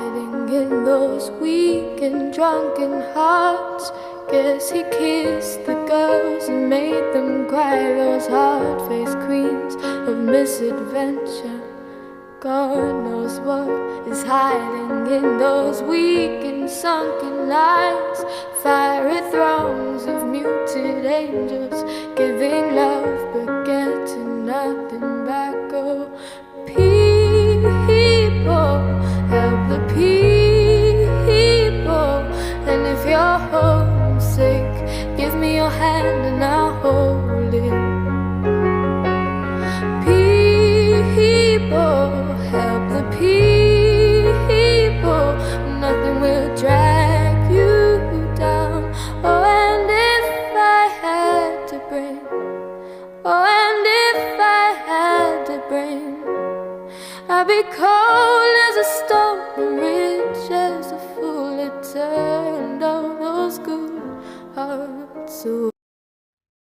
hiding in those weak and drunken hearts. Guess he kissed the girls and made them cry, those hard-faced queens of misadventure. God knows what is hiding in those weak and sunken eyes. Fiery throngs of muted angels, giving love but getting nothing back. Oh, people, help the people. And if you're homesick, give me your hand and I'll hold it. People, help the people. Nothing will drag you down. Oh, and if I had to bring, oh, and if I had to bring, I'd be cold